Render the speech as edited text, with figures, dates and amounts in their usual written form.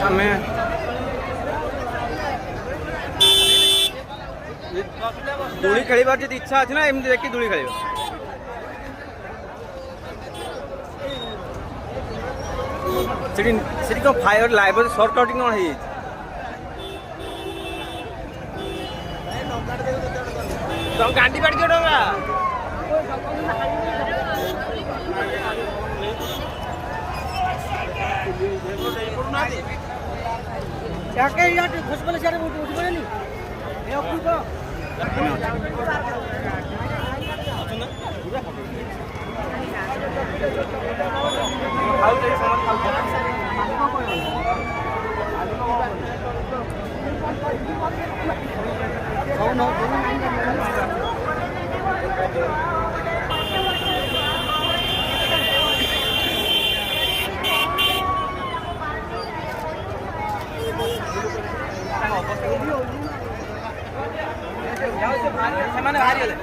ଆମେ ଦୋଳି ଖେଳିବାର ଯଦି ଇଚ୍ଛା ଅଛି ନା ଏମିତି ଦେଖି ଦୋଳି ଖେଳିବ। ସେଠି ସେଠି କ'ଣ ଫାୟାର ଲାଇଭ ସର୍ଟ ଆଉଟ୍ କ'ଣ ହେଇଯାଇଛି? ତମ ଗାଣ୍ଡି ବାଡ଼ି ଦିଅ ଟଙ୍କା ଖସି ପଡ଼ିଲେ ସିଆଡ଼େ ଉଠି ପଡ଼େନି ସେମାନେ ବାହାରିଗଲେ।